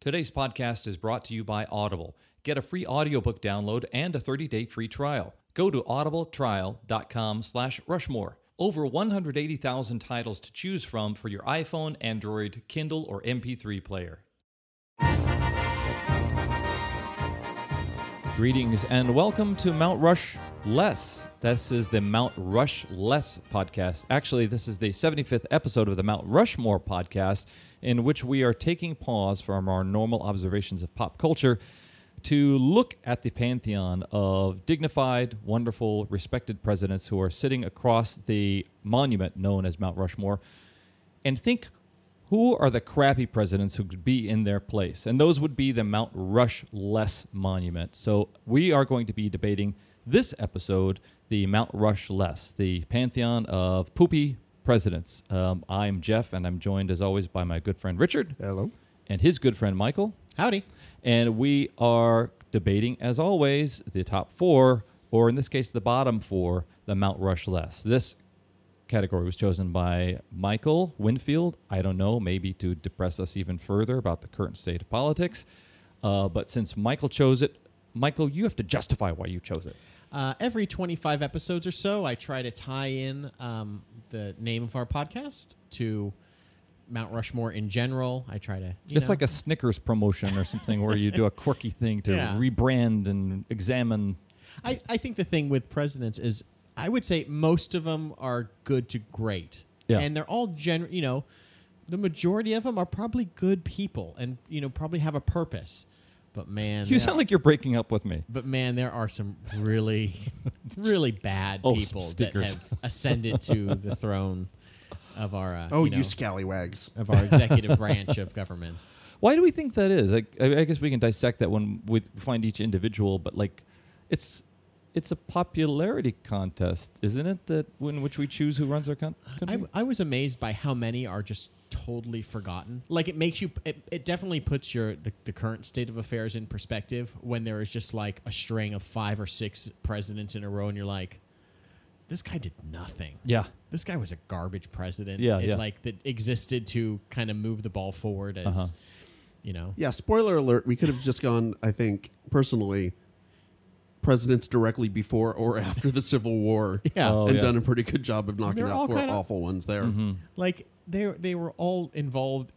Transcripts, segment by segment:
Today's podcast is brought to you by Audible. Get a free audiobook download and a 30-day free trial. Go to audibletrial.com/Rushmore. Over 180,000 titles to choose from for your iPhone, Android, Kindle, or MP3 player. Greetings and welcome to Mount RushLESS. This is the Mount RushLESS podcast. Actually, this is the 75th episode of the Mount Rushmore podcast, in which we are taking pause from our normal observations of pop culture to look at the pantheon of dignified, wonderful, respected presidents who are sitting across the monument known as Mount Rushmore and think, who are the crappy presidents who could be in their place? And those would be the Mount RushLESS monument. So we are going to be debating this episode, the Mount RushLESS, the pantheon of poopy presidents. I'm Jeff, and I'm joined, as always, by my good friend Richard. Hello. And his good friend Michael. Howdy. And we are debating, as always, the top four, or in this case, the bottom four, the Mount RushLESS. This category was chosen by Michael Winfield. I don't know, maybe to depress us even further about the current state of politics. But since Michael chose it, Michael, you have to justify why you chose it. Every 25 episodes or so, I try to tie in the name of our podcast to Mount Rushmore in general. I try to, It's like a Snickers promotion or something where you do a quirky thing to rebrand and examine. I think the thing with presidents is, I would say most of them are good to great. Yeah. And they're all, the majority of them are probably good people and, probably have a purpose. But man, you sound like you're breaking up with me. But man, there are some really, really bad people that have ascended to the throne of our you scallywags of our executive branch of government. Why do we think that is? I guess we can dissect that when we find each individual, but it's a popularity contest, isn't it? That in which we choose who runs our country. I was amazed by how many are just totally forgotten. Like, it makes you, it definitely puts the current state of affairs in perspective when there is just like a string of 5 or 6 presidents in a row, and you're like, this guy did nothing. Yeah. This guy was a garbage president. Yeah, Like, that existed to kind of move the ball forward as, Yeah, spoiler alert, we could have just gone, I think, personally, presidents directly before or after the Civil War. Done a pretty good job of knocking out 4 awful ones there. Mm-hmm. Like, they were all involved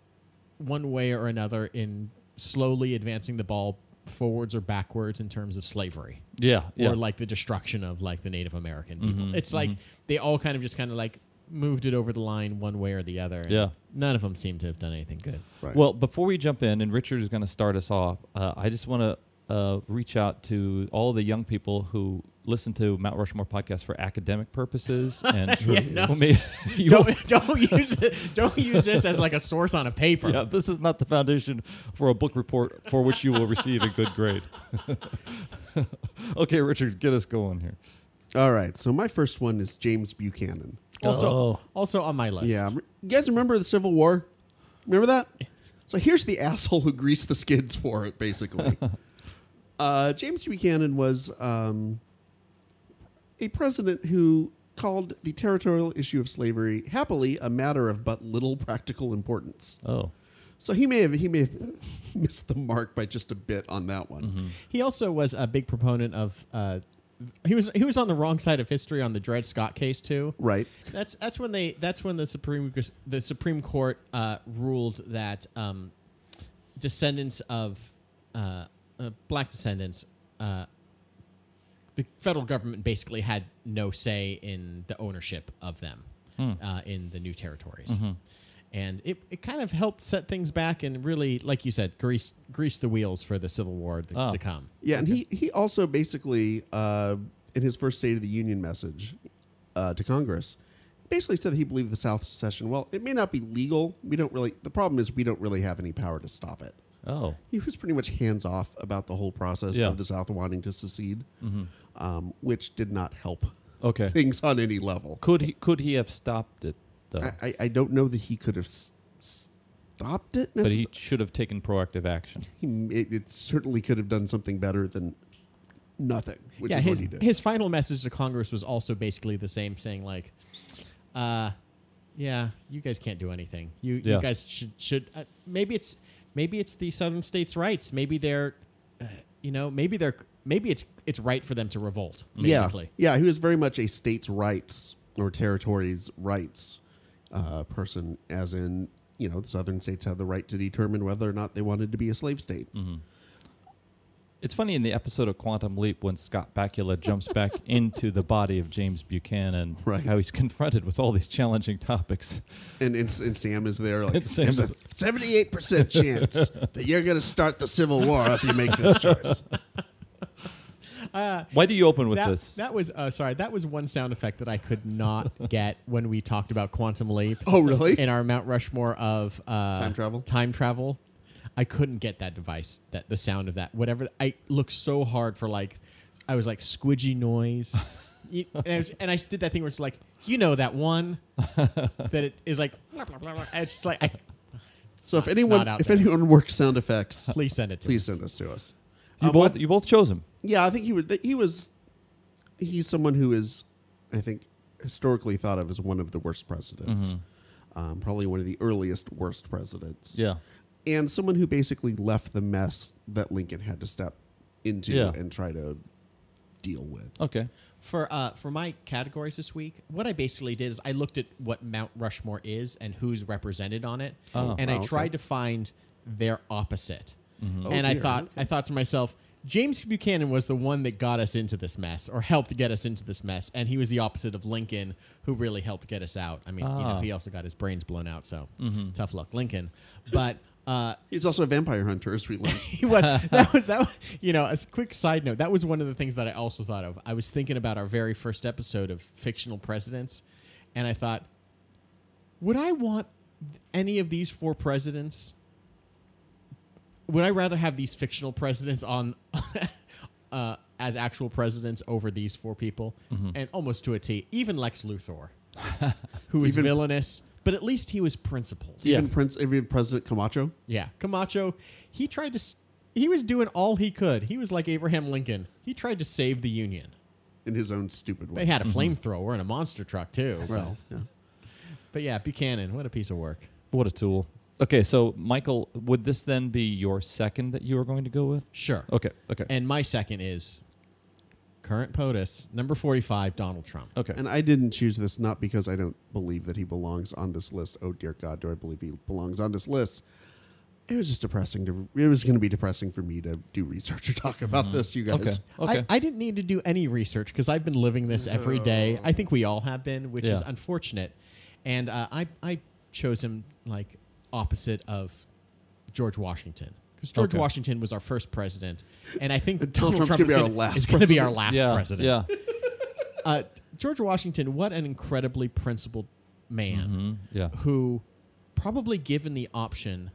one way or another in slowly advancing the ball forwards or backwards in terms of slavery. Or like the destruction of like the Native American people. Mm-hmm, It's like they all kind of like moved it over the line one way or the other. And none of them seem to have done anything good. Right. Well, before we jump in, and Richard is going to start us off, I just want to reach out to all the young people who listen to Mount Rushmore podcast for academic purposes, and don't use it. Don't use this as like a source on a paper. Yeah, this is not the foundation for a book report for which you will receive a good grade. Okay, Richard, get us going here. All right, so my first one is James Buchanan. Also on my list. Yeah, you guys remember the Civil War? Remember that? Yes. So here's the asshole who greased the skids for it, basically. James Buchanan was a president who called the territorial issue of slavery, happily, a matter of but little practical importance. Oh. So he may have missed the mark by just a bit on that one. Mm-hmm. He also was a big proponent of he was on the wrong side of history on the Dred Scott case too. Right. That's when the Supreme Court ruled that descendants of black descendants, the federal government basically had no say in the ownership of them in the new territories. Mm-hmm. And it kind of helped set things back and really, like you said, grease the wheels for the Civil War to come. Yeah, and he also basically, in his first State of the Union message to Congress, basically said that he believed the South secession, well, it may not be legal. The problem is we don't really have any power to stop it. Oh. He was pretty much hands-off about the whole process of the South wanting to secede, which did not help things on any level. Could he have stopped it, though? I don't know that he could have stopped it. But he should have taken proactive action. It certainly could have done something better than nothing, which is what he did. His final message to Congress was also basically the same, saying like, you guys can't do anything. You guys should maybe maybe it's the southern states' rights. Maybe they're, maybe it's right for them to revolt. Basically. Yeah. He was very much a states' rights or territories' rights person, as in, the southern states had the right to determine whether or not they wanted to be a slave state. Mm-hmm. It's funny in the episode of Quantum Leap when Scott Bakula jumps back into the body of James Buchanan, right. How he's confronted with all these challenging topics. And Sam is there like, Sam's there's a 78% chance that you're going to start the Civil War if you make this choice. Why do you open with this? That was one sound effect that I could not get when we talked about Quantum Leap. Oh, really? In our Mount Rushmore of Time travel. I couldn't get that device, the sound of that. Whatever. I looked so hard for I was like squidgy noise. And I did that thing where it's like, that one that it is like, blah, blah, blah, blah. And it's just like, so if anyone works sound effects, please send it to us. Please send us to us. You both chose him. Yeah, I think he's someone who is, I think, historically thought of as one of the worst presidents. Mm-hmm. Probably one of the earliest worst presidents. Yeah. And someone who basically left the mess that Lincoln had to step into and try to deal with. Okay. For my categories this week, what I basically did is I looked at what Mount Rushmore is and who's represented on it, and I tried to find their opposite. Mm-hmm. And I thought to myself, James Buchanan was the one that got us into this mess, or helped get us into this mess, and he was the opposite of Lincoln, who really helped get us out. I mean, he also got his brains blown out, so tough luck, Lincoln. But he's also a vampire hunter, as we learned. He was. That was. As a quick side note, that was one of the things that I also thought of. I was thinking about our very first episode of fictional presidents, and I thought, would I want any of these 4 presidents? Would I rather have these fictional presidents on as actual presidents over these 4 people? Mm-hmm. And almost to a T, even Lex Luthor, who was villainous, but at least he was principled. Even President Camacho? Yeah. Camacho, he was doing all he could. He was like Abraham Lincoln. He tried to save the Union. In his own stupid way. They had a flamethrower and a monster truck, too. Well, yeah. But yeah, Buchanan, what a piece of work. What a tool. Okay, so Michael, would this then be your second that you were going to go with? Sure. Okay. And my second is current POTUS, number 45, Donald Trump. Okay. And I didn't choose this not because I don't believe that he belongs on this list. Oh, dear God, do I believe he belongs on this list? It was just depressing. It was going to be depressing for me to do research or talk about this, you guys. Okay. I didn't need to do any research because I've been living this every day. I think we all have been, which is unfortunate. And I chose him opposite of George Washington. Because George Washington was our first president, and I think Donald Trump is going to be our last president. Yeah. George Washington, what an incredibly principled man who probably given the option,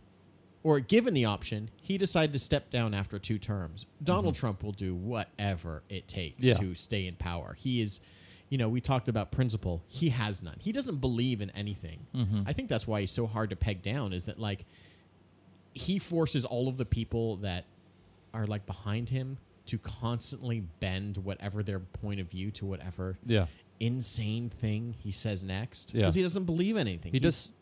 he decided to step down after 2 terms. Donald Trump will do whatever it takes to stay in power. He is, we talked about principle. He has none. He doesn't believe in anything. Mm-hmm. I think that's why he's so hard to peg down, is that he forces all of the people that are behind him to constantly bend whatever their point of view to whatever insane thing he says next, because he doesn't believe anything.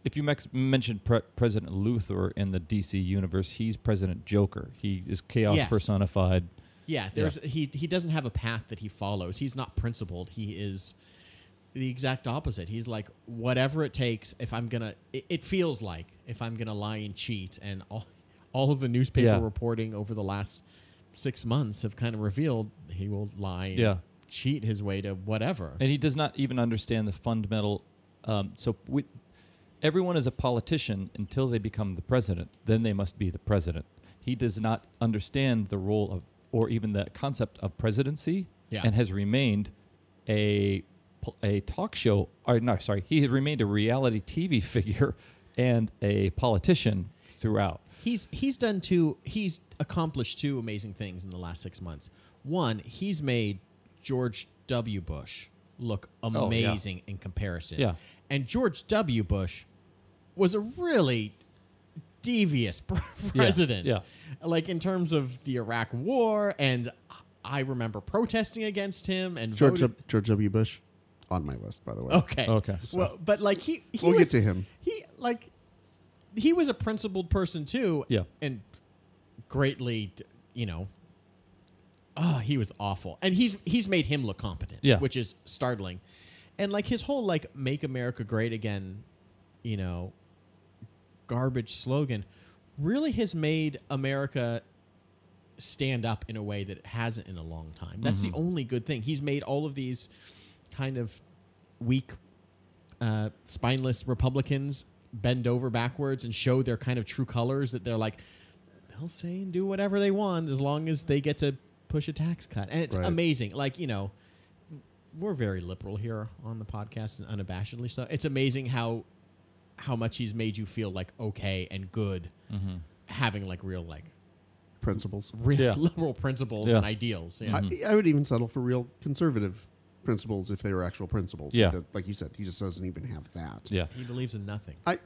If you mentioned President Luthor in the DC universe, he's President Joker. He is chaos personified. Yeah, he doesn't have a path that he follows. He's not principled. He is the exact opposite. He's like, whatever it takes, it feels like if I'm going to lie and cheat, and all of the newspaper reporting over the last 6 months have kind of revealed he will lie and cheat his way to whatever. And he does not even understand the fundamental, everyone is a politician until they become the president. Then they must be the president. He does not understand the role of, or even the concept of presidency, and has remained a talk show. He has remained a reality TV figure and a politician throughout. He's accomplished 2 amazing things in the last 6 months. One, he's made George W. Bush look amazing in comparison. Yeah. And George W. Bush was a really devious president. Yeah. In terms of the Iraq War, and I remember protesting against him and George W. Bush on my list, by the way. Okay. Okay. Well, but we'll get to him. he was a principled person too. Yeah. And greatly, he was awful. And he's made him look competent, Yeah. which is startling. And like his whole like "Make America Great Again," garbage slogan really has made America stand up in a way that it hasn't in a long time. That's the only good thing. He's made all of these kind of weak, spineless Republicans bend over backwards and show their kind of true colors, that they're like, they'll say and do whatever they want as long as they get to push a tax cut. And it's amazing. Like, we're very liberal here on the podcast, and unabashedly so. It's amazing how much he's made you feel like okay and good, having like real like Principles. real liberal principles and ideals. Yeah. I would even settle for real conservative principles if they were actual principles. Yeah. Like you said, he just doesn't even have that. Yeah. He believes in nothing. I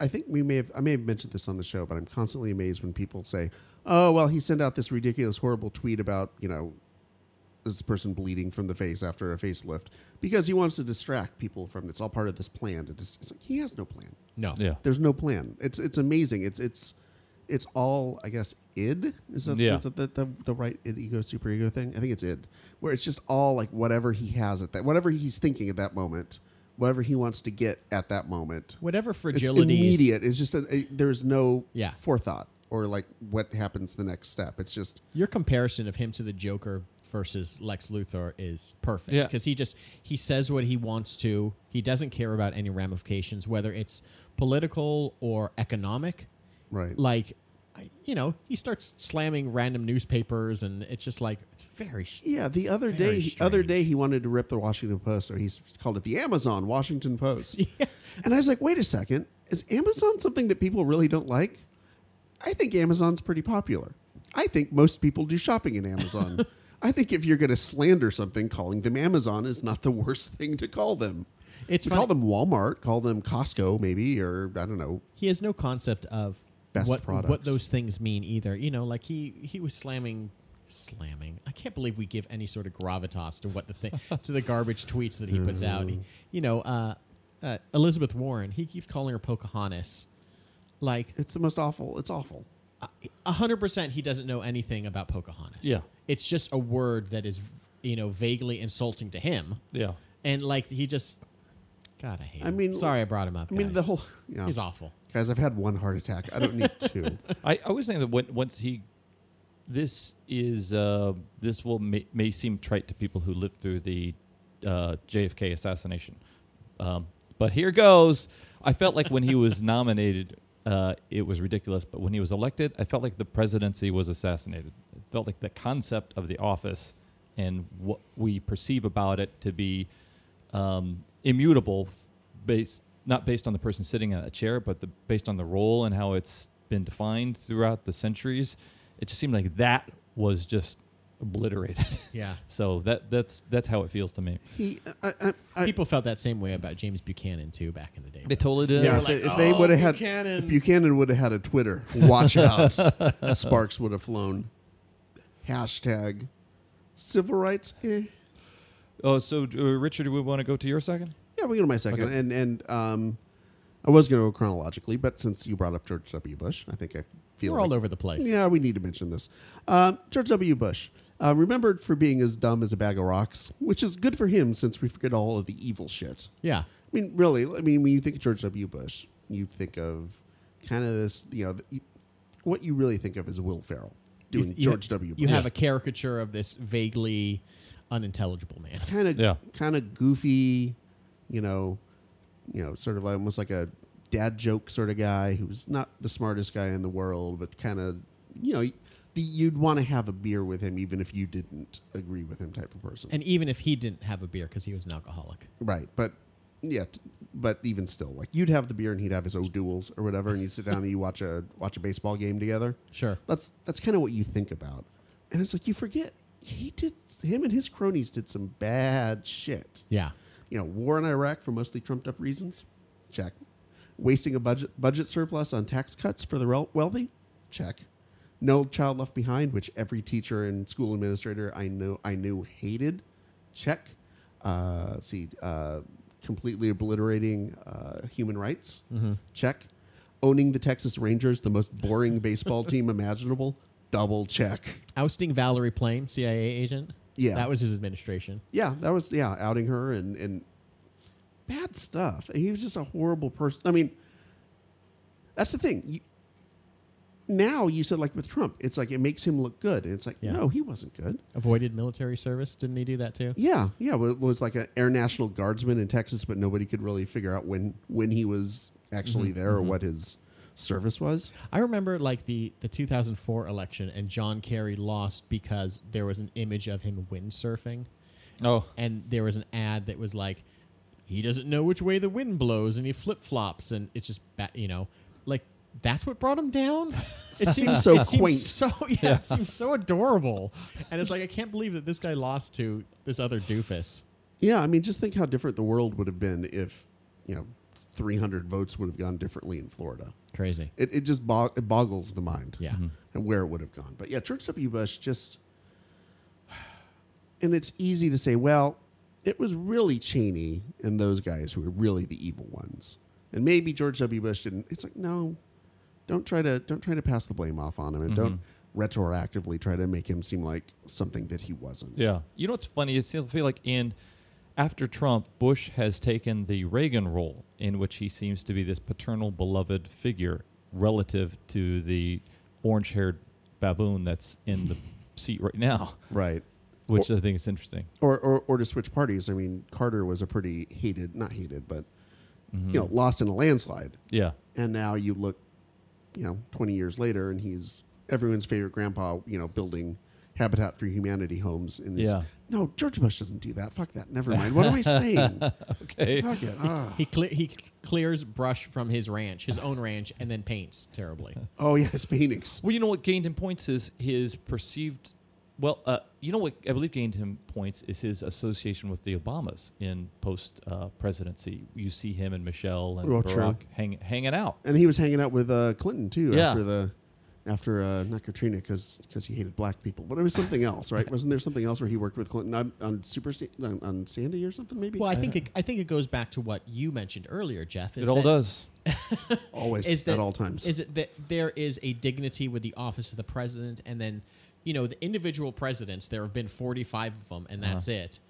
think I may have mentioned this on the show, but I'm constantly amazed when people say, "Oh, well, he sent out this ridiculous, horrible tweet about this person bleeding from the face after a facelift because he wants to distract people from it's all part of this plan." It's like he has no plan. No. Yeah. There's no plan. It's amazing. It's all, I guess, id. Is that the right id, ego, superego thing? I think it's id, where it's just all like whatever he has whatever he's thinking at that moment, whatever he wants to get at that moment. Whatever It's fragility. immediate. It's just there's no Yeah. forethought or like what happens the next step. It's just Your comparison of him to the Joker versus Lex Luthor is perfect. Yeah. Because he says what he wants to. He doesn't care about any ramifications, whether it's political or economic. right. Like, he starts slamming random newspapers, and it's just like, it's very Yeah, the other very day he wanted to rip the Washington Post, so he's called it the Amazon Washington Post. Yeah. And I was like, wait a second, is Amazon something that people really don't like? I think Amazon's pretty popular. I think most people do shopping in Amazon. I think if you're going to slander something, calling them Amazon is not the worst thing to call them. It's call them Walmart, call them Costco, maybe, or I don't know. He has no concept of Best what products. those things mean either. Like he was slamming. I can't believe we give any sort of gravitas to what to the garbage tweets that he puts out. Elizabeth Warren, he keeps calling her Pocahontas. Like, It's the most awful. It's awful. 100% he doesn't know anything about Pocahontas. Yeah. It's just a word that is, vaguely insulting to him. Yeah. And like he just, God, I hate him. Sorry I brought him up. I mean, guys. the whole... He's awful. Guys, I've had one heart attack. I don't need two. I was thinking that once this may seem trite to people who lived through the JFK assassination, but here goes. I felt like when he was nominated, it was ridiculous, but when he was elected, I felt like the presidency was assassinated. It felt like the concept of the office and what we perceive about it to be immutable, not based on the person sitting in that chair, but based on the role and how it's been defined throughout the centuries. It just seemed like that was just obliterated. Yeah. So that's how it feels to me. People felt that same way about James Buchanan too back in the day. They totally did. Yeah, like, if they would have had, Buchanan. if Buchanan would have had a Twitter, watch out, sparks would have flown. Hashtag civil rights. Oh, so Richard, do we want to go to your second? Yeah, we go to my second, Okay. and I was going to go chronologically, but since you brought up George W. Bush, I think I feel We're like, all over the place. Yeah, we need to mention this. George W. Bush, remembered for being as dumb as a bag of rocks, which is good for him since we forget all of the evil shit. Yeah. I mean, really, when you think of George W. Bush, you think of kind of this, what you really think of is Will Ferrell doing George W. Bush. You have a caricature of this vaguely unintelligible man. Kind of goofy, sort of almost like a dad joke sort of guy who's not the smartest guy in the world, but kind of, you'd want to have a beer with him even if you didn't agree with him type of person. And even if he didn't have a beer because he was an alcoholic. Right. But yeah, but even still, like you'd have the beer and he'd have his O'Doul's or whatever, and you'd sit down and you watch a baseball game together. Sure. That's kind of what you think about. And it's like you forget him and his cronies did some bad shit. Yeah. War in Iraq for mostly trumped up reasons. Check. Wasting a budget surplus on tax cuts for the wealthy. Check. No Child Left Behind, which every teacher and school administrator I knew hated. Check. Completely obliterating human rights. Mm-hmm. Check. owning the Texas Rangers, the most boring baseball team imaginable. Double check. Ousting Valerie Plame, CIA agent. Yeah. That was his administration. Yeah, that was outing her and bad stuff. And he was just a horrible person. I mean, that's the thing. Now you said like with Trump, it's like it makes him look good. And it's like, no, he wasn't good. Avoided military service. Didn't he do that too? Yeah. It was like an Air National Guardsman in Texas, but nobody could really figure out when he was actually there or what his service was. I remember like the 2004 election, and John Kerry lost because there was an image of him windsurfing. Oh. And there was an ad that was like, he doesn't know which way the wind blows, and he flip-flops, and it's just, like, that's what brought him down? It seems so it seems quaint. So, it seems so adorable. And it's like, I can't believe that this guy lost to this other doofus. Yeah, I mean, just think how different the world would have been if, 300 votes would have gone differently in Florida. Crazy. It just it boggles the mind. Yeah. And where it would have gone. But yeah, George W. Bush just, and it's easy to say, well, it was really Cheney and those guys who were really the evil ones. And maybe George W. Bush didn't. It's like, no, don't try to pass the blame off on him, and don't retroactively try to make him seem like something that he wasn't. Yeah. You know what's funny? I feel like after Trump, Bush has taken the Reagan role, in which he seems to be this paternal, beloved figure relative to the orange-haired baboon that's in the seat right now. Right. Which I think is interesting. Or to switch parties. I mean, Carter was a pretty not hated, but lost in a landslide. Yeah. And now you look, 20 years later, and he's everyone's favorite grandpa, building Habitat for Humanity homes in these. Yeah. No, George Bush doesn't do that. Fuck that. Never mind. What am I saying? Okay. Fuck it. He clears brush from his own ranch, and then paints terribly. Oh, yeah, his paintings. Well, you know what gained him points is his perceived. Well, you know what I believe gained him points is his association with the Obamas in post presidency. You see him and Michelle and Barack hanging out, and he was hanging out with Clinton too Yeah. after not Katrina because he hated black people, but it was something else, right? Wasn't there something else where he worked with Clinton on on Sandy or something maybe? Well, I think it goes back to what you mentioned earlier, Jeff. It all does. Always at all times. Is it that there is a dignity with the office of the president, and then the individual presidents, there have been 45 of them, and that's it.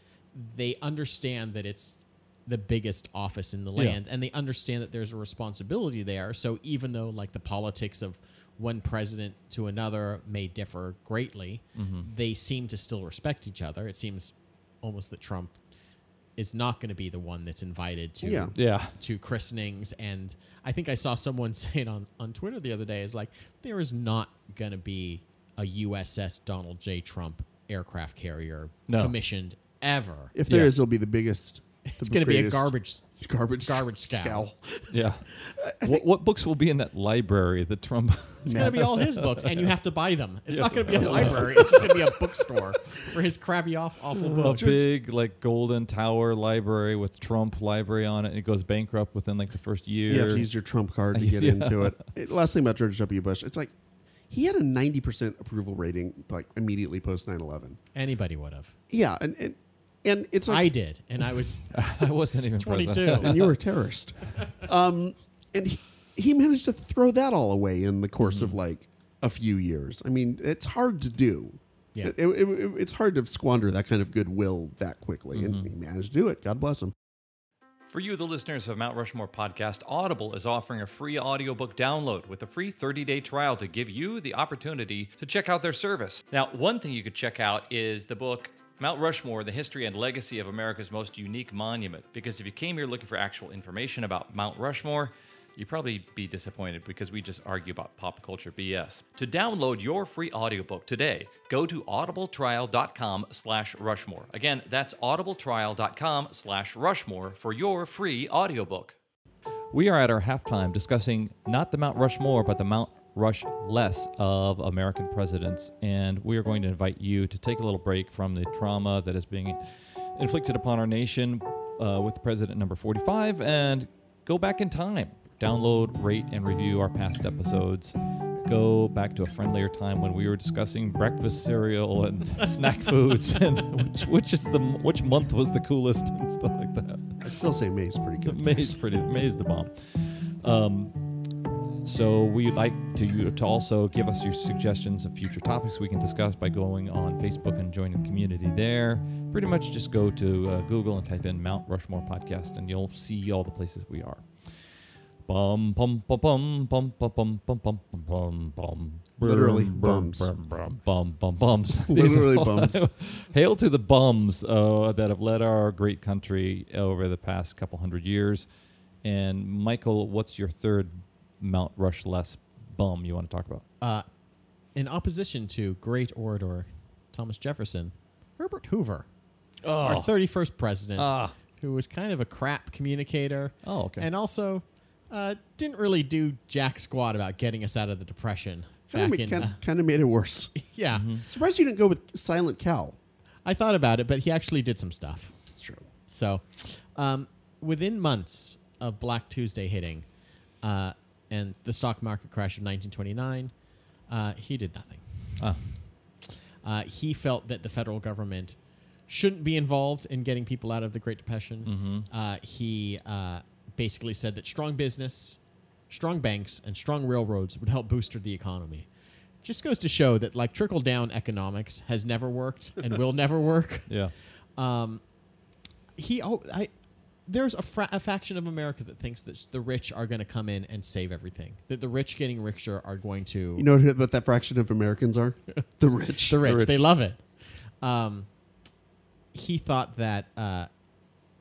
They understand that it's the biggest office in the land, and they understand that there's a responsibility there. So even though like the politics of one president to another may differ greatly, they seem to still respect each other. It seems almost that Trump is not going to be the one that's invited to christenings. And I think I saw someone say it on Twitter the other day, is like, there is not going to be a USS Donald J. Trump aircraft carrier commissioned ever. If there is, it'll be the biggest. It's going to be a garbage scow. Yeah. what books will be in that library, the Trump? It's going to be all his books, and you have to buy them. It's not going to be a library. It's just going to be a bookstore for his crabby, awful books. A big, like, golden tower library with Trump library on it, and it goes bankrupt within, like, the first year. You have to use your Trump card to get into it. Last thing about George W. Bush, it's like, he had a 90% approval rating, like, immediately post 9/11. Anybody would have. Yeah, and it's like... I did, and I was I wasn't even 22. present. And you were a terrorist. And he managed to throw that all away in the course of, like, a few years. I mean, it's hard to do. Yeah. It's hard to squander that kind of goodwill that quickly, and he managed to do it. God bless him. For you, the listeners of Mount Rushmore Podcast, Audible is offering a free audiobook download with a free 30-day trial to give you the opportunity to check out their service. Now, one thing you could check out is the book Mount Rushmore, The History and Legacy of America's Most Unique Monument. Because if you came here looking for actual information about Mount Rushmore, you'd probably be disappointed because we just argue about pop culture BS. To download your free audiobook today, go to audibletrial.com/Rushmore. Again, that's audibletrial.com/Rushmore for your free audiobook. We are at our halftime discussing not the Mount Rushmore, but the Mount RushLESS of American presidents. And we are going to invite you to take a little break from the trauma that is being inflicted upon our nation with President number 45 and go back in time. Download, rate, and review our past episodes. Go back to a friendlier time when we were discussing breakfast cereal and snack foods and which month was the coolest and stuff like that. I still say May's pretty good. May's the bomb. So we'd like you to also give us your suggestions of future topics we can discuss by going on Facebook and joining the community there. Pretty much just go to Google and type in Mount Rushmore Podcast, and you'll see all the places we are. Bum bum bum bum bum bum bum bum bum bum bum. Literally bums. Bums. Literally bums. Hail to the bums that have led our great country over the past couple hundred years. And Michael, what's your third Mount RushLESS bum you want to talk about? In opposition to great orator Thomas Jefferson, Herbert Hoover, our 31st president, who was kind of a crap communicator. Oh, okay. And also didn't really do jack squat about getting us out of the Depression. Kind of made it worse. Yeah. Mm-hmm. Surprised you didn't go with Silent Cal. I thought about it, but he actually did some stuff. It's true. So within months of Black Tuesday hitting and the stock market crash of 1929, he did nothing. He felt that the federal government shouldn't be involved in getting people out of the Great Depression. He basically said that strong business, strong banks, and strong railroads would help booster the economy. Just goes to show that like trickle-down economics has never worked and will never work. Yeah. There's a faction of America that thinks that the rich are going to come in and save everything. That the rich getting richer are going to... You know what that fraction of Americans are? The rich. The rich. They love it. He thought that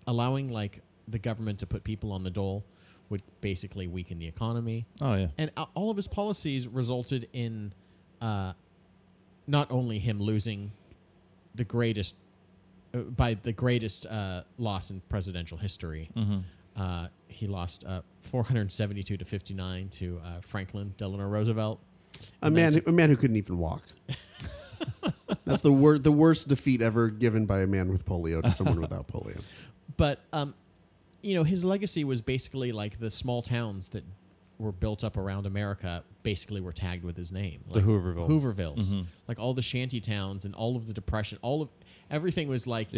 allowing like the government to put people on the dole would basically weaken the economy. Oh, yeah. And all of his policies resulted in not only him losing the greatest... by the greatest loss in presidential history. He lost 472 to 59 to Franklin Delano Roosevelt. A man who couldn't even walk. That's the worst defeat ever given by a man with polio to someone without polio. But his legacy was basically like the small towns that were built up around America basically were tagged with his name. The like Hoovervilles. Like all the shanty towns and all of the Depression, everything was like,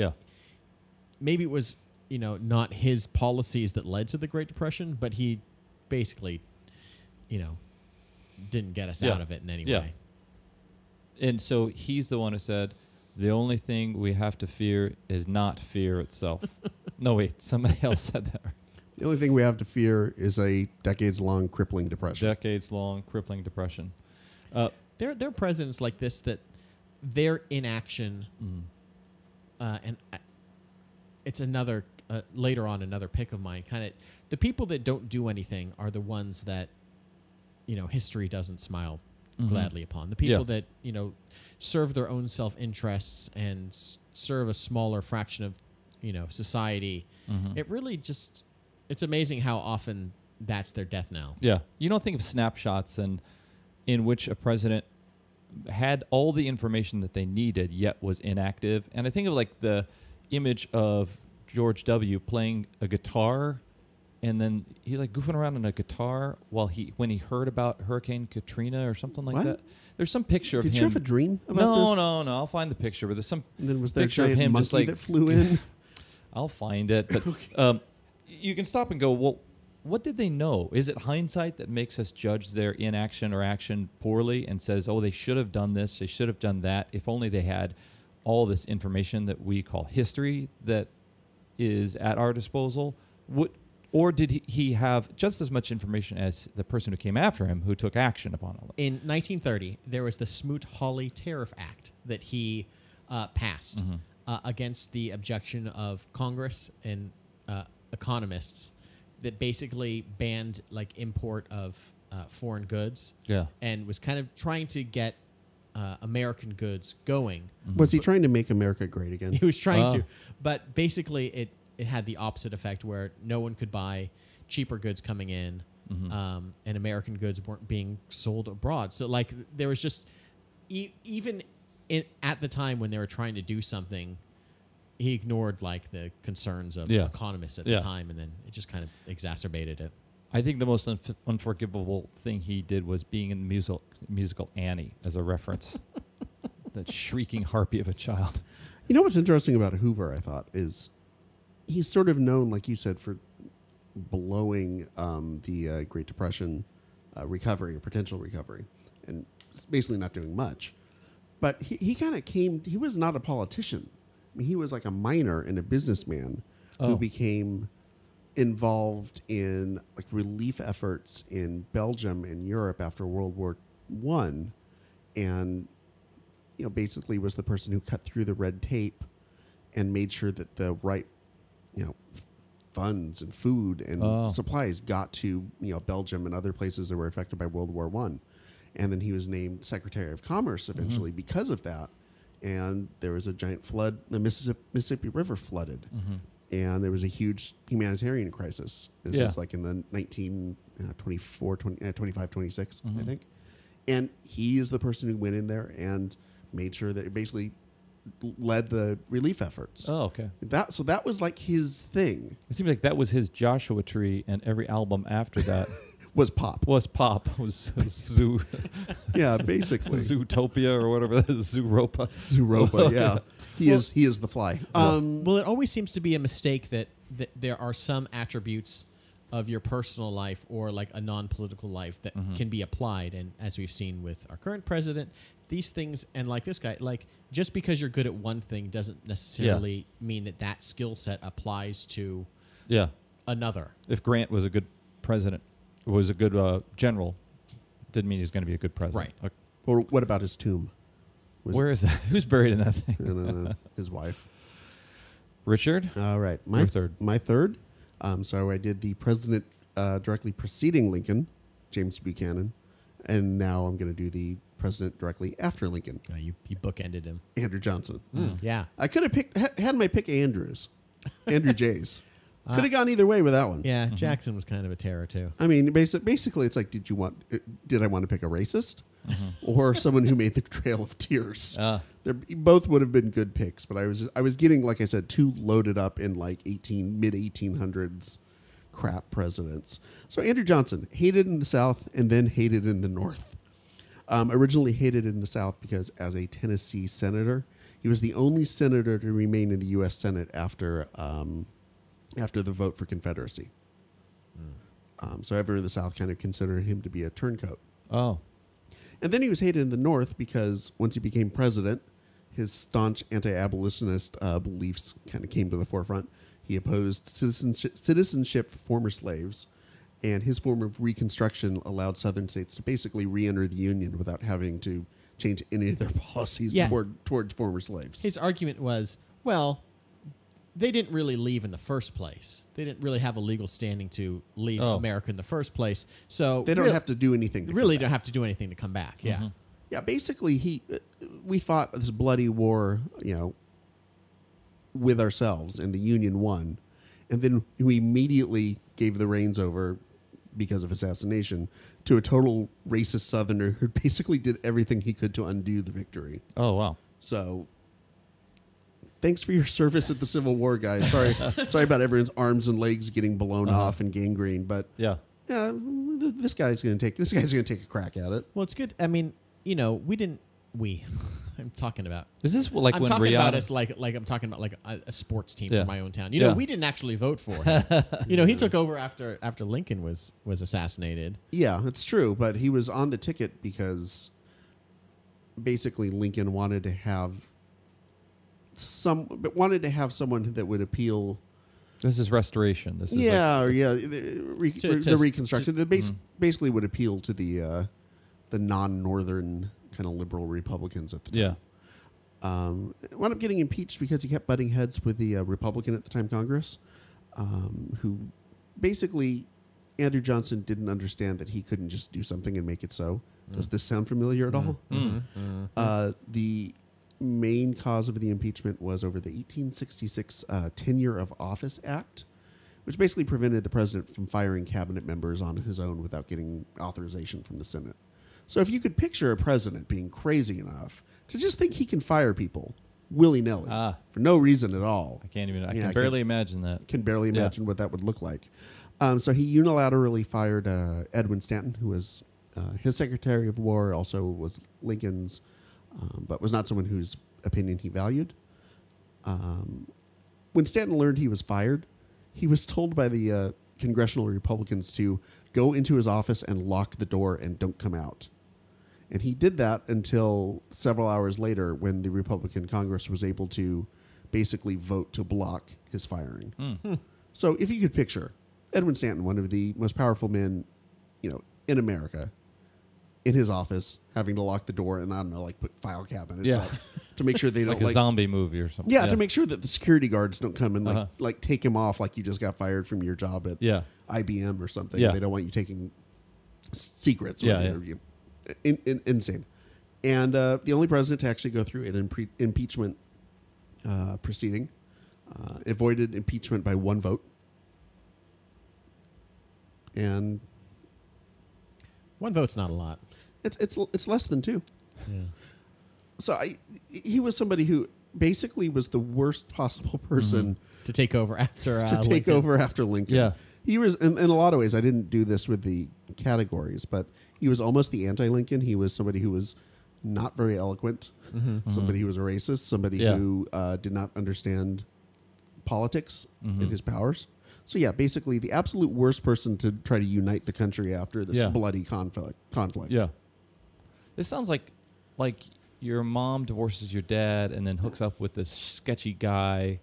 maybe it was, not his policies that led to the Great Depression, but he basically, didn't get us out of it in any way. And so he's the one who said, the only thing we have to fear is not fear itself. No, wait, somebody else said that. The only thing we have to fear is a decades-long crippling depression. Decades-long crippling depression. There are presidents like this that their inaction, and it's another later on another pick of mine. Kind of the people that don't do anything are the ones that history doesn't smile gladly upon. The people that serve their own self-interests and serve a smaller fraction of society. It really just it's amazing how often that's their death knell. Yeah, you don't think of snapshots in which a president had all the information that they needed yet was inactive. And I think of like the image of George W. playing a guitar, and then he's like goofing around on a guitar when he heard about Hurricane Katrina or something like that. There's some picture of him. Did you have a dream about this? No. I'll find the picture. But there's some and then was there picture a giant of him monkey just like that flew in? I'll find it. But you can stop and go, well, what did they know? Is it hindsight that makes us judge their inaction or action poorly and says, oh, they should have done this, they should have done that, if only they had all this information that we call history that is at our disposal? Or did he have just as much information as the person who came after him who took action upon all that? In 1930, there was the Smoot-Hawley Tariff Act that he passed against the objection of Congress and economists that basically banned like import of foreign goods and was kind of trying to get American goods going. Was he trying to make America great again? He was trying to, but basically it had the opposite effect where no one could buy cheaper goods coming in and American goods weren't being sold abroad. So like there was just even at the time when they were trying to do something, he ignored like the concerns of economists at the time, and then it just kind of exacerbated it. I think the most unforgivable thing he did was being in the musical Annie as a reference. That shrieking harpy of a child. You know what's interesting about Hoover, I thought, is he's sort of known, like you said, for blowing the Great Depression recovery or potential recovery, and basically not doing much. But he kind of came. He was not a politician. I mean, he was like a miner and a businessman who became involved in like relief efforts in Belgium and Europe after World War I, and basically was the person who cut through the red tape and made sure that the right funds and food and supplies got to Belgium and other places that were affected by World War I. And then he was named Secretary of Commerce eventually because of that. And there was a giant flood. The Mississippi River flooded. And there was a huge humanitarian crisis. This is like in the 25, 26, I think. And he is the person who went in there and made sure that it basically led the relief efforts. Oh, okay. So that was like his thing. It seems like that was his Joshua Tree, and every album after that was pop. Was Zoo. Yeah, basically. Zootopia or whatever that is. Zooropa. Zooropa, yeah. He is the fly. Well, it always seems to be a mistake that there are some attributes of your personal life or like a non-political life that can be applied. And as we've seen with our current president, these things, and like this guy, like just because you're good at one thing doesn't necessarily mean that skill set applies to another. If Grant was a good president, was a good general, didn't mean he was going to be a good president. Right. Okay. Or what about his tomb? Where is that? Who's buried in that thing? No. His wife. Richard? All right. My third. My third. So I did the president directly preceding Lincoln, James Buchanan, and now I'm going to do the president directly after Lincoln. You bookended him. Andrew Johnson. Yeah. I could have had my pick Andrews. Andrew Jays. Could have gone either way with that one. Yeah, Jackson was kind of a terror too. I mean, basically, it's like, did I want to pick a racist or someone who made the Trail of Tears? Both would have been good picks, but I was getting, like I said, too loaded up in like mid 1800s crap presidents. So Andrew Johnson, hated in the South and then hated in the North. Originally hated in the South because as a Tennessee senator, he was the only senator to remain in the U.S. Senate after the vote for Confederacy. So everyone in the South kind of considered him to be a turncoat. Oh. And then he was hated in the North because once he became president, his staunch anti-abolitionist beliefs kind of came to the forefront. He opposed citizenship for former slaves, and his form of Reconstruction allowed Southern states to basically re-enter the Union without having to change any of their policies towards former slaves. His argument was, well, they didn't really leave in the first place. They didn't really have a legal standing to leave America in the first place. So they don't have to do anything. Don't have to do anything to come back. Yeah. Yeah. Basically, we fought this bloody war, with ourselves, and the Union won, and then we immediately gave the reins over because of assassination to a total racist Southerner who basically did everything he could to undo the victory. Oh wow! So. Thanks for your service at the Civil War, guys. Sorry about everyone's arms and legs getting blown off and gangrene, but this guy's going to take a crack at it. Well, it's good. I mean, I'm talking about. Is this like I'm when talking Rihanna? About us like I'm talking about like a sports team from my own town. We didn't actually vote for him. He took over after Lincoln was assassinated. Yeah, it's true, but he was on the ticket because basically Lincoln wanted to have someone that would appeal. This is restoration. This is the Reconstruction. That basically would appeal to the non-northern kind of liberal Republicans at the time. Yeah. Wound up getting impeached because he kept butting heads with the Republican at the time Congress, who basically Andrew Johnson didn't understand that he couldn't just do something and make it so. Does this sound familiar at all? The main cause of the impeachment was over the 1866 Tenure of Office Act, which basically prevented the president from firing cabinet members on his own without getting authorization from the Senate. So if you could picture a president being crazy enough to just think he can fire people willy-nilly for no reason at all. I can barely imagine that. Can barely imagine what that would look like. So he unilaterally fired Edwin Stanton, who was his Secretary of War, also was Lincoln's, but was not someone whose opinion he valued. When Stanton learned he was fired, he was told by the congressional Republicans to go into his office and lock the door and don't come out. And he did that until several hours later when the Republican Congress was able to basically vote to block his firing. So if you could picture Edwin Stanton, one of the most powerful men, in America, in his office, having to lock the door and, I don't know, like put file cabinets up to make sure they don't like a zombie movie or something. Yeah, to make sure that the security guards don't come and like take him off like you just got fired from your job at IBM or something. Yeah. They don't want you taking secrets. Yeah. Insane. And the only president to actually go through an impeachment proceeding avoided impeachment by one vote. And one vote's not a lot. It's less than two. Yeah. So he was somebody who basically was the worst possible person to take over after Lincoln. Yeah. He was in a lot of ways. I didn't do this with the categories, but he was almost the anti-Lincoln. He was somebody who was not very eloquent, somebody who was a racist, somebody who did not understand politics and his powers. So yeah, basically the absolute worst person to try to unite the country after this bloody conflict. Yeah. This sounds like your mom divorces your dad and then hooks up with this sketchy guy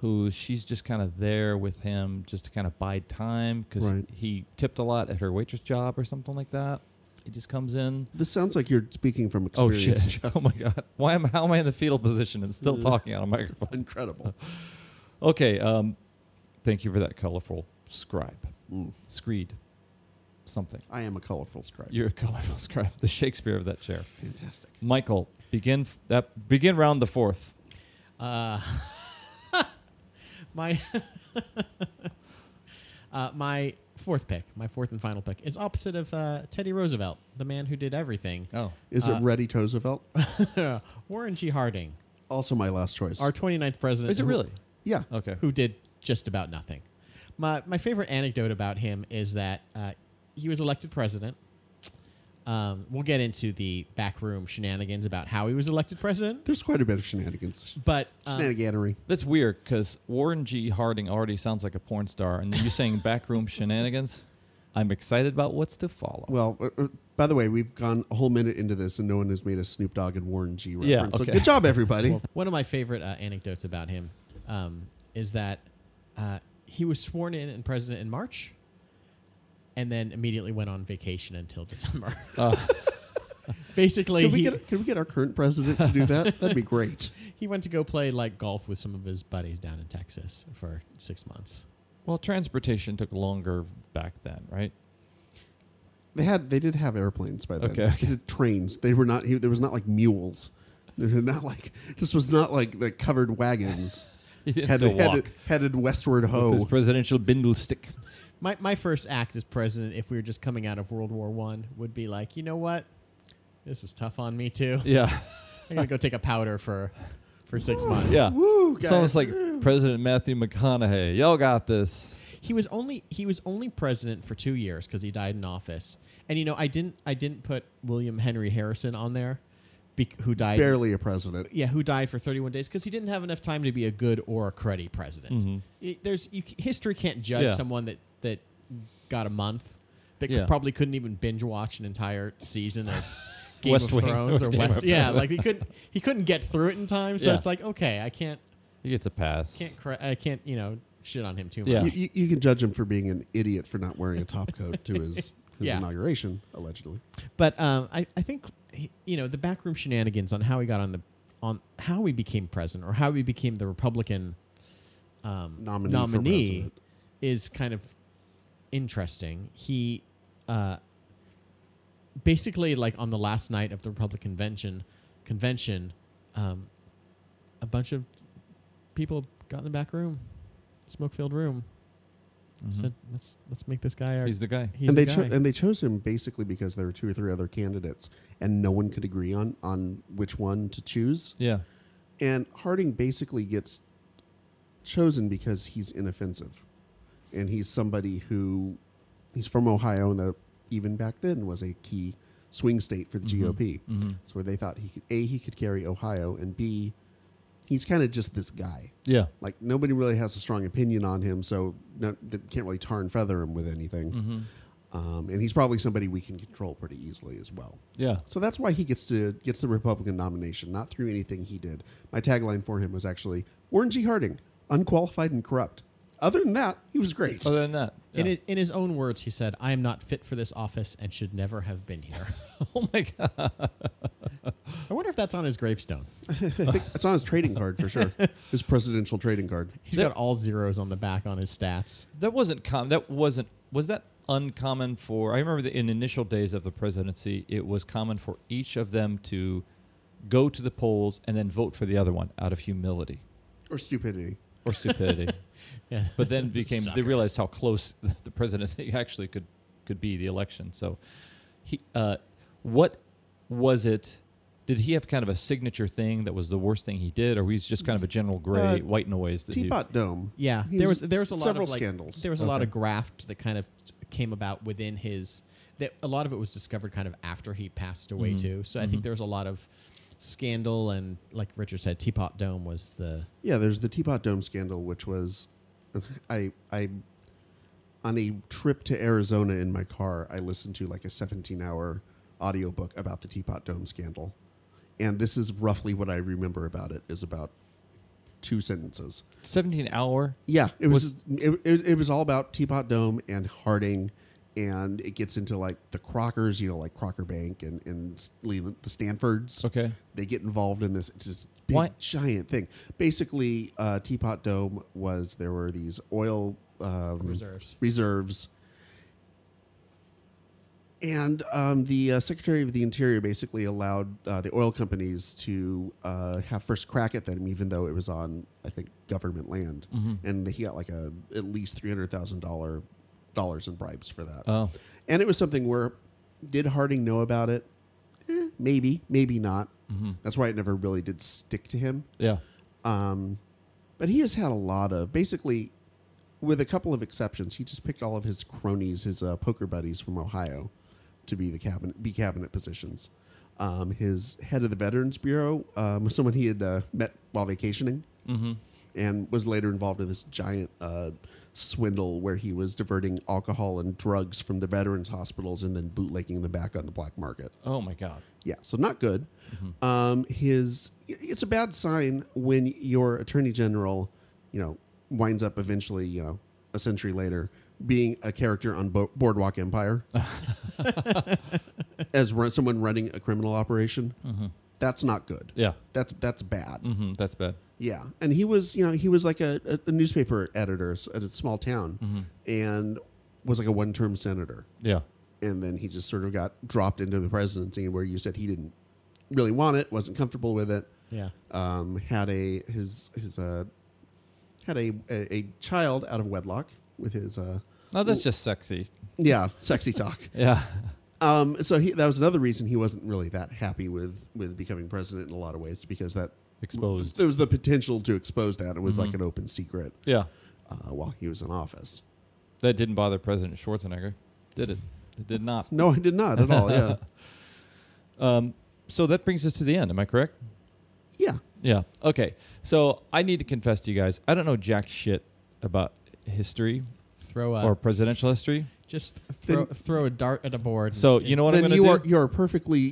who she's just kind of there with him just to kind of bide time because he tipped a lot at her waitress job or something like that. He just comes in. This sounds like you're speaking from experience. Oh, shit. Oh, my God. How am I in the fetal position and still talking on a microphone? Incredible. Okay. Thank you for that colorful scribe. Screed. Something. I am a colorful scribe. You're a colorful scribe. The Shakespeare of that chair. Fantastic. Michael, begin round the fourth. My my fourth and final pick, is opposite of Teddy Roosevelt, the man who did everything. Oh. Is it Reddy Roosevelt? Warren G. Harding. Also my last choice. Our 29th president. Is it really? Yeah. Okay. Who did just about nothing. My favorite anecdote about him is that he was elected president. We'll get into the backroom shenanigans about how he was elected president. There's quite a bit of shenanigans. But Shenaniganery. That's weird because Warren G. Harding already sounds like a porn star, and then you saying backroom shenanigans. I'm excited about what's to follow. Well, by the way, we've gone a whole minute into this, and no one has made a Snoop Dogg and Warren G. reference. Yeah, okay. So good job, everybody. Well, one of my favorite anecdotes about him is that he was sworn in president in March, and then immediately went on vacation until December. Basically, can we get our current president to do that? That'd be great. He went to go play golf with some of his buddies down in Texas for 6 months. Well, transportation took longer back then, right? They did have airplanes by then. Okay. They did trains. They were not. There was not like mules. They were not like. This was not like the covered wagons. He didn't have to walk. Headed westward ho. With his presidential bindle stick. My first act as president, if we were just coming out of World War I, would be like, you know what? This is tough on me too. Yeah. I'm gonna go take a powder for 6 months. Yeah. Woo, It's almost like President Matthew McConaughey. Y'all got this. He was only president for 2 years because he died in office. And I didn't put William Henry Harrison on there, who died barely a president. Yeah, who died for 31 days because he didn't have enough time to be a good or a cruddy president. History can't judge someone that got a month that probably couldn't even binge watch an entire season of Game West of Wing Thrones or Game West. of Yeah, Thrones. like he couldn't get through it in time. So it's like, okay, I can't. He gets a pass. I can't shit on him too much. Yeah. You can judge him for being an idiot for not wearing a top coat to his inauguration, allegedly. But I think the backroom shenanigans on how he got on how he became president or how he became the Republican nominee is kind of interesting. He basically, on the last night of the Republican convention, a bunch of people got in the back room, smoke-filled room. Said, let's make this guy our... He's the guy. He's the guy. And they chose him basically because there were 2 or 3 other candidates, and no one could agree on which one to choose. Yeah. And Harding basically gets chosen because he's inoffensive, and he's somebody he's from Ohio, and that even back then was a key swing state for the GOP. So they thought he could carry Ohio, and B, he's kind of just this guy. Yeah. Like nobody really has a strong opinion on him, so can't really tar and feather him with anything. Mm-hmm. And he's probably somebody we can control pretty easily as well. Yeah. So that's why he gets the Republican nomination, not through anything he did. My tagline for him was actually Warren G. Harding, unqualified and corrupt. Other than that, he was great. Other than that, yeah. In his own words, he said, "I am not fit for this office and should never have been here." Oh my God. I wonder if that's on his gravestone. I think it's on his trading card for sure. His presidential trading card. He's got all zeros on the back on his stats. That wasn't was that uncommon for, I remember that in initial days of the presidency, it was common for each of them to go to the polls and then vote for the other one out of humility. Or stupidity. Or stupidity. Yeah, But then they realized how close the presidency actually could be, the election. So what was it? Did he have kind of a signature thing that was the worst thing he did, or was he just kind of a general gray white noise? Teapot Dome. Yeah, there was a lot several of scandals. There was a lot of graft that kind of came about within his. That a lot of it was discovered kind of after he passed away too. So I think there was a lot of scandal, and like Richard said, Teapot Dome was the. Yeah, there's the Teapot Dome scandal, which was, I on a trip to Arizona in my car, I listened to like a 17-hour audiobook about the Teapot Dome scandal. And this is roughly what I remember about it, is about 2 sentences. 17-hour? Yeah, it was all about Teapot Dome and Harding, and it gets into like the Crockers, like Crocker Bank and the Stanfords. Okay. They get involved in this. It's this big, giant thing. Basically, Teapot Dome there were these oil reserves. And the Secretary of the Interior basically allowed the oil companies to have first crack at them, even though it was on, I think, government land. Mm-hmm. And he got like at least $300,000 in bribes for that. Oh. And it was something where, did Harding know about it? Maybe not. Mm-hmm. That's why it never really did stick to him. Yeah. But he has had a lot of, basically, with a couple of exceptions, he just picked all of his cronies, his poker buddies from Ohio, to be cabinet positions. His head of the Veterans Bureau was someone he had met while vacationing, and was later involved in this giant swindle where he was diverting alcohol and drugs from the veterans hospitals and then bootlegging them back on the black market. Oh my God! Yeah, so not good. Mm-hmm. It's a bad sign when your attorney general, winds up eventually, a century later, being a character on Boardwalk Empire as someone running a criminal operation. Mm-hmm. That's not good. Yeah, that's bad. Mm-hmm. That's bad. Yeah, and he was like a newspaper editor at a small town, and was like a one-term senator. Yeah, and then he just sort of got dropped into the presidency, where you said he didn't really want it, wasn't comfortable with it. Yeah, had a child out of wedlock with his. Oh, that's just sexy. Yeah, sexy talk. Yeah. So that was another reason he wasn't really that happy with becoming president in a lot of ways, because that exposed. There was the potential to expose that. It was like an open secret. Yeah. While he was in office. That didn't bother President Schwarzenegger, did it? It did not. No, it did not at all. Yeah. So that brings us to the end. Am I correct? Yeah. Yeah. Okay. So I need to confess to you guys, I don't know jack shit about history or presidential history. Just throw a dart at a board. So you know what I'm going to do? You're perfectly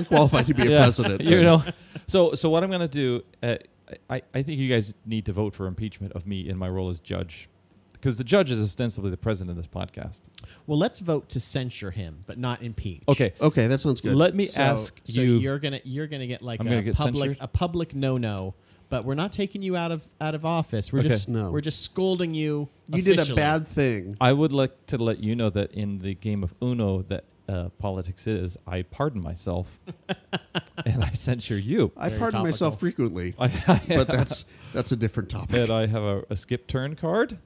qualified to be a president. So what I'm going to do? I think you guys need to vote for impeachment of me in my role as judge, because the judge is ostensibly the president of this podcast. Well, let's vote to censure him, but not impeach. Okay, that sounds good. Let me ask you. So you're gonna get like a public no. But we're not taking you out of office. We're just scolding you. You did a bad thing. I would like to let you know that in the game of Uno that politics is, I pardon myself and I censure you. I pardon myself frequently, but that's a different topic. And I have a skip turn card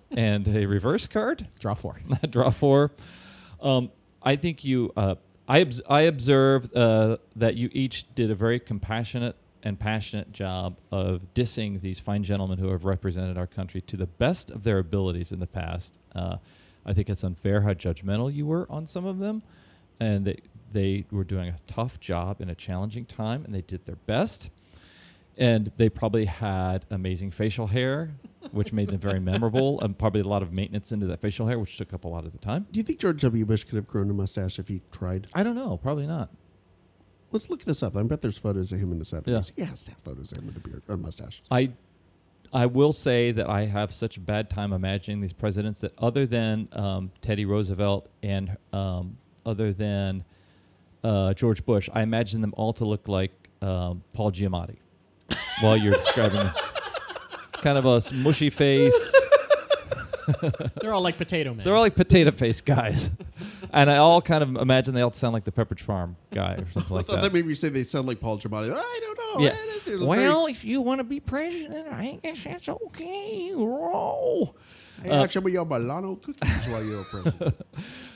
and a reverse card. Draw 4. Draw 4. I think you. I observe that you each did a very compassionate and passionate job of dissing these fine gentlemen who have represented our country to the best of their abilities in the past. I think it's unfair how judgmental you were on some of them, and they were doing a tough job in a challenging time, and they did their best. And they probably had amazing facial hair, which made them very memorable, and probably a lot of maintenance into that facial hair, which took up a lot of the time. Do you think George W. Bush could have grown a mustache if he tried? I don't know. Probably not. Let's look this up. I bet there's photos of him in the 70s. Yeah. He has to have photos of him with a beard or mustache. I will say that I have such a bad time imagining these presidents that other than Teddy Roosevelt and other than George Bush, I imagine them all to look like Paul Giamatti while you're describing them. Kind of a mushy face. They're all like Potato Man. They're all like potato face guys. And I all kind of imagine they all sound like the Pepperidge Farm guy or something like I thought that. that made me say they sound like Paul Giamatti. I don't know. Yeah. It was Well, if you want to be president, I guess that's okay. Roll. Hey, I should be your Milano cookies while you're president.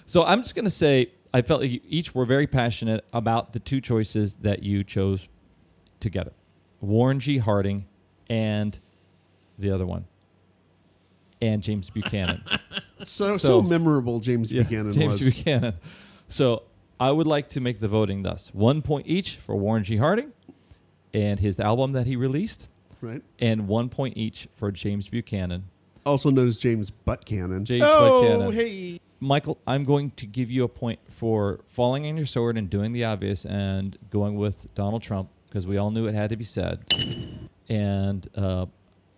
So I'm just going to say I felt like you each were very passionate about the two choices that you chose together. Warren G. Harding and the other one. And James Buchanan. So memorable James Buchanan was. James Buchanan. So I would like to make the voting thus. 1 point each for Warren G. Harding and his album that he released. Right. And 1 point each for James Buchanan. Also known as James Buchanan. James Buchanan. Hey. Michael, I'm going to give you a point for falling on your sword and doing the obvious and going with Donald Trump because we all knew it had to be said. And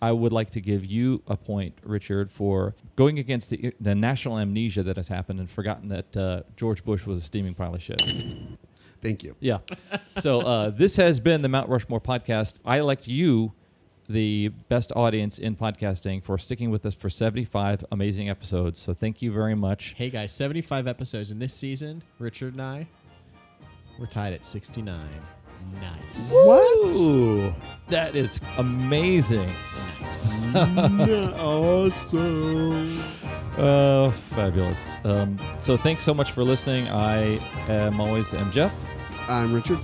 I would like to give you a point, Richard, for going against the national amnesia that has happened and forgotten that George Bush was a steaming pile of shit. Thank you. Yeah. So this has been the Mount Rushmore podcast. I elect you the best audience in podcasting for sticking with us for 75 amazing episodes. So thank you very much. Hey, guys, 75 episodes in this season. Richard and I, we're tied at 69. Nice. What? Ooh, that is amazing. Awesome. Fabulous. So thanks so much for listening. I am always Jeff. I'm Richard.